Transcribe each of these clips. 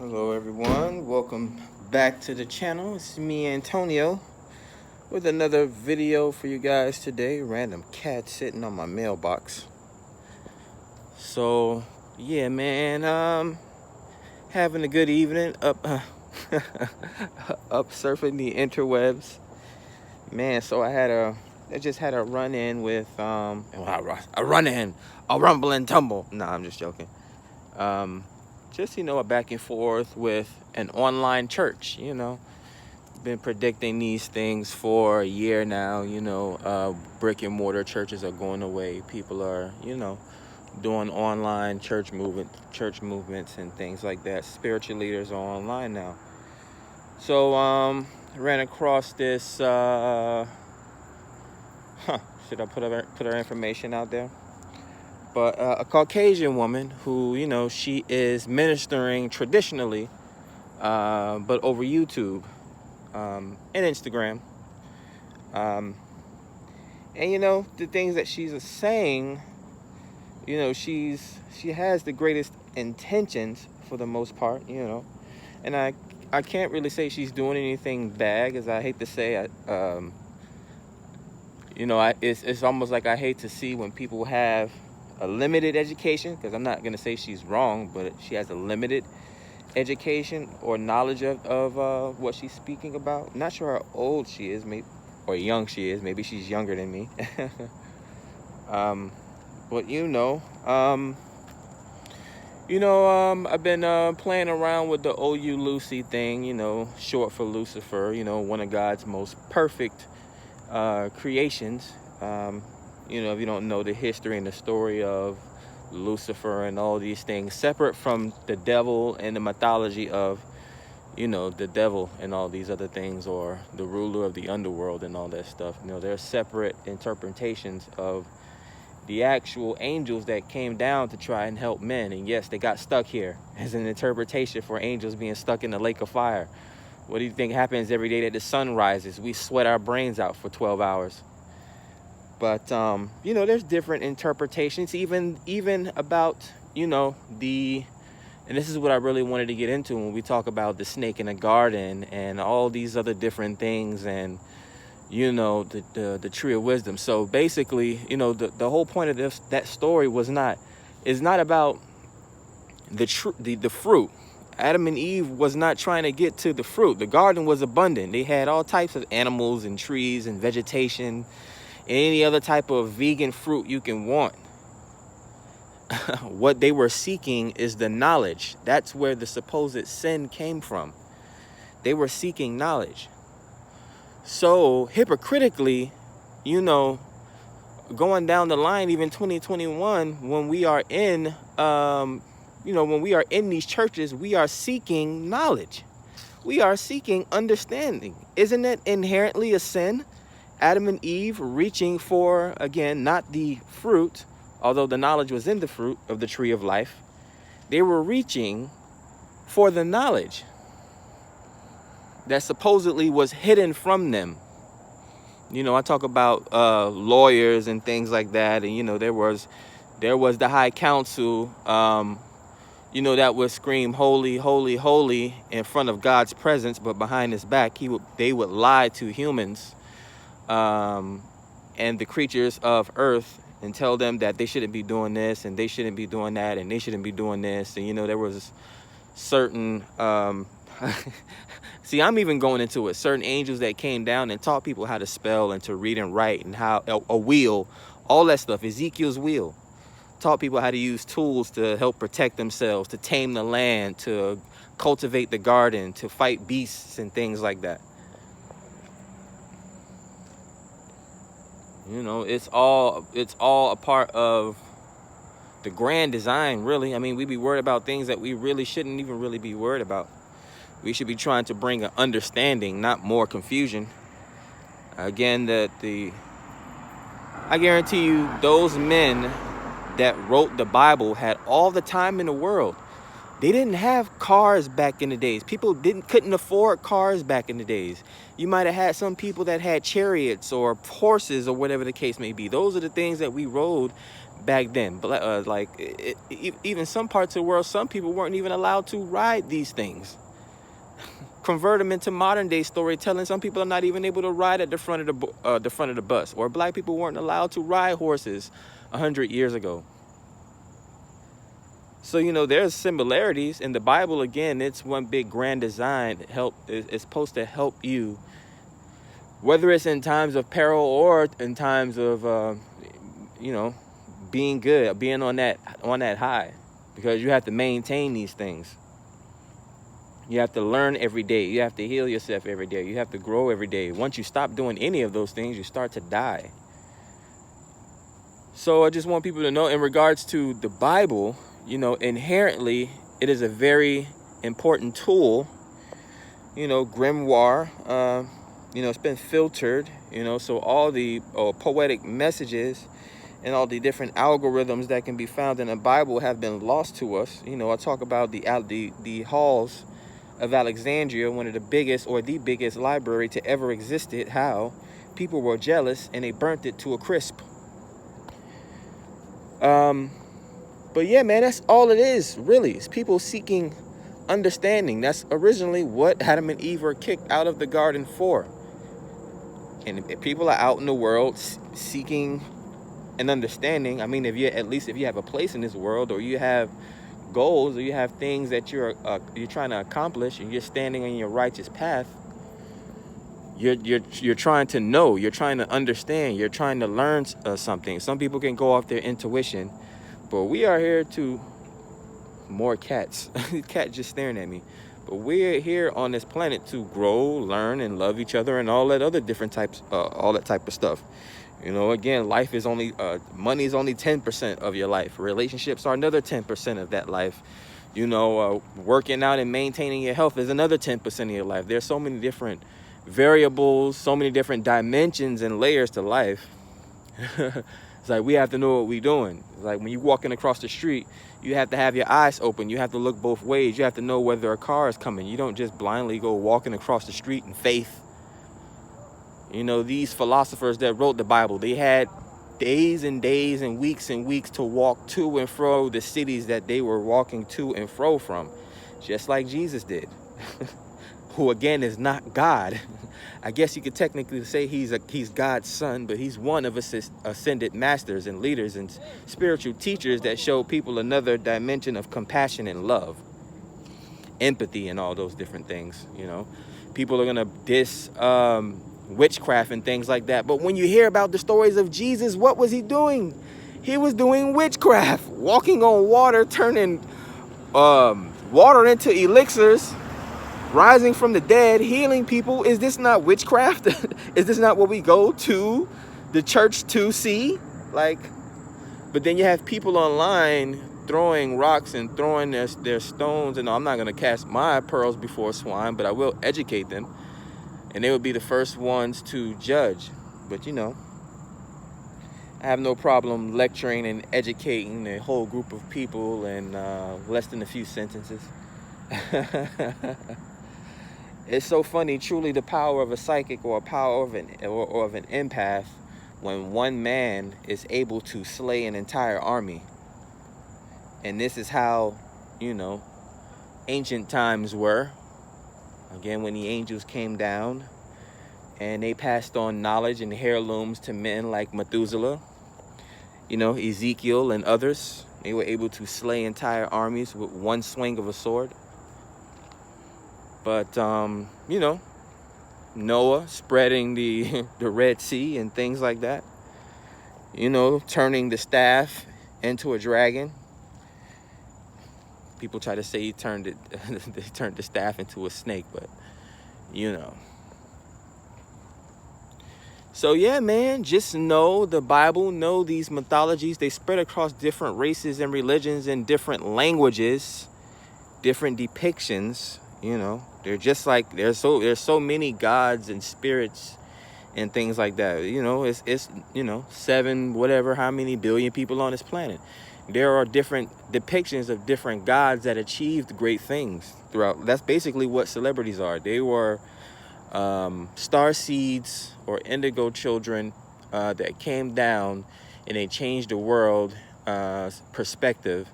Hello everyone, welcome back to the channel. It's me, Antonio, with another video for you guys today. Random cat sitting on my mailbox. So yeah, man, having a good evening up up surfing the interwebs, man. So I just had a run-in with a rumble and tumble. Nah, I'm just joking. Just, a back and forth with an online church. Been predicting these things for a year now. Brick and mortar churches are going away. People are, doing online church movements and things like that. Spiritual leaders are online now. So ran across this should I put her information out there? But a Caucasian woman who, she is ministering traditionally, but over YouTube and Instagram. And, the things that she's saying, she has the greatest intentions for the most part, And I can't really say she's doing anything bad, because I hate to say, it's almost like I hate to see when people have a limited education, because I'm not going to say she's wrong, but she has a limited education or knowledge of what she's speaking about. Not sure how old she is, maybe, or young she is. Maybe she's younger than me. But I've been playing around with the OU Lucy thing, short for Lucifer, one of God's most perfect creations. If you don't know the history and the story of Lucifer and all these things, separate from the devil and the mythology of, the devil and all these other things, or the ruler of the underworld and all that stuff. They're separate interpretations of the actual angels that came down to try and help men. And yes, they got stuck here as an interpretation for angels being stuck in the lake of fire. What do you think happens every day that the sun rises? We sweat our brains out for 12 hours. But, there's different interpretations, even about, and this is what I really wanted to get into when we talk about the snake in the garden and all these other different things, and, the tree of wisdom. So basically, the whole point of that story is not about the fruit. Adam and Eve was not trying to get to the fruit. The garden was abundant. They had all types of animals and trees and vegetation, any other type of vegan fruit you can want. What they were seeking is the knowledge. That's where the supposed sin came from. They were seeking knowledge. So hypocritically, going down the line, even 2021, when we are in, when we are in these churches, we are seeking knowledge. We are seeking understanding. Isn't that inherently a sin? Adam and Eve reaching for, again, not the fruit, although the knowledge was in the fruit of the tree of life. They were reaching for the knowledge that supposedly was hidden from them. I talk about lawyers and things like that, and there was the high council, that would scream holy, holy, holy in front of God's presence, but behind his back they would lie to humans and the creatures of earth, and tell them that they shouldn't be doing this and they shouldn't be doing that and they shouldn't be doing this. And there was certain see, I'm even going into it, certain angels that came down and taught people how to spell and to read and write, and how a wheel, all that stuff. Ezekiel's wheel taught people how to use tools to help protect themselves, to tame the land, to cultivate the garden, to fight beasts and things like that. It's all a part of the grand design, really. I mean, we be worried about things that we really shouldn't even really be worried about. We should be trying to bring an understanding, not more confusion. Again, I guarantee you, those men that wrote the Bible had all the time in the world. They didn't have cars back in the days. People couldn't afford cars back in the days. You might have had some people that had chariots or horses or whatever the case may be. Those are the things that we rode back then. But even some parts of the world, some people weren't even allowed to ride these things. Convert them into modern day storytelling. Some people are not even able to ride at the front of the bus. Or black people weren't allowed to ride horses 100 years ago. So, you know, there's similarities in the Bible. Again, it's one big grand design. It's supposed to help you, whether it's in times of peril or in times of, you know, being good, being on that high, because you have to maintain these things. You have to learn every day. You have to heal yourself every day. You have to grow every day. Once you stop doing any of those things, you start to die. So I just want people to know, in regards to the Bible, you know, inherently, it is a very important tool. You know, grimoire, you know, it's been filtered, you know, so all the poetic messages and all the different algorithms that can be found in the Bible have been lost to us. You know, I talk about the halls of Alexandria, one of the biggest or the biggest library to ever existed, how people were jealous and they burnt it to a crisp. But yeah, man, that's all it is, really. It's people seeking understanding. That's originally what Adam and Eve were kicked out of the garden for. And if people are out in the world seeking an understanding, I mean, if you have a place in this world, or you have goals, or you have things that you're trying to accomplish, and you're standing on your righteous path, you're trying to know, you're trying to understand, you're trying to learn something. Some people can go off their intuition, but we are here to more cats. Cat just staring at me. But we're here on this planet to grow, learn, and love each other, and all that other different types, all that type of stuff. You know, again, life is only, money is only 10% of your life. Relationships are another 10% of that life. You know, working out and maintaining your health is another 10% of your life. There's so many different variables, so many different dimensions and layers to life. It's like we have to know what we're doing. It's like when you're walking across the street, you have to have your eyes open. You have to look both ways. You have to know whether a car is coming. You don't just blindly go walking across the street in faith. You know, these philosophers that wrote the Bible, they had days and days and weeks to walk to and fro the cities that they were walking to and fro from, just like Jesus did, who again is not God. I guess you could technically say he's God's son, but he's one of ascended masters and leaders and spiritual teachers that show people another dimension of compassion and love, empathy, and all those different things. You know, people are gonna diss witchcraft and things like that, but when you hear about the stories of Jesus, what was he doing? He was doing witchcraft, walking on water, turning water into elixirs, rising from the dead, healing people. Is this not witchcraft? Is this not what we go to the church to see? Like, but then you have people online throwing rocks and throwing their stones, and I'm not going to cast my pearls before swine, but I will educate them, and they will be the first ones to judge. But you know, I have no problem lecturing and educating a whole group of people in less than a few sentences. It's so funny, truly, the power of a psychic or a power of an empath, when one man is able to slay an entire army. And this is how, you know, ancient times were. Again, when the angels came down and they passed on knowledge and heirlooms to men like Methuselah, you know, Ezekiel and others, they were able to slay entire armies with one swing of a sword. But, you know, Noah spreading the Red Sea and things like that. You know, turning the staff into a dragon. People try to say he turned the staff into a snake, but, you know. So, yeah, man, just know the Bible, know these mythologies. They spread across different races and religions and different languages, different depictions. You know, they're just like, there's so many gods and spirits and things like that. You know, it's you know, 7 whatever how many billion people on this planet. There are different depictions of different gods that achieved great things throughout. That's basically what celebrities are. They were star seeds or indigo children that came down and they changed the world perspective,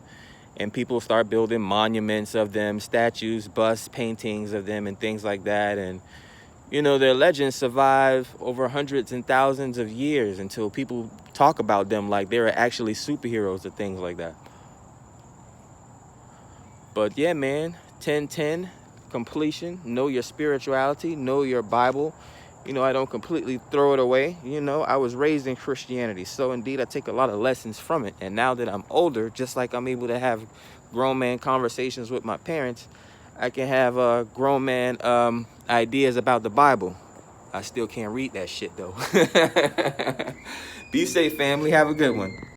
and people start building monuments of them, statues, busts, paintings of them, and things like that. And you know, their legends survive over hundreds and thousands of years until people talk about them like they're actually superheroes or things like that. But yeah, man, 10-10 completion. Know your spirituality, know your Bible. You know, I don't completely throw it away. You know, I was raised in Christianity, so indeed I take a lot of lessons from it. And now that I'm older, just like I'm able to have grown man conversations with my parents, I can have grown man ideas about the Bible. I still can't read that shit though. Be safe, family. Have a good one.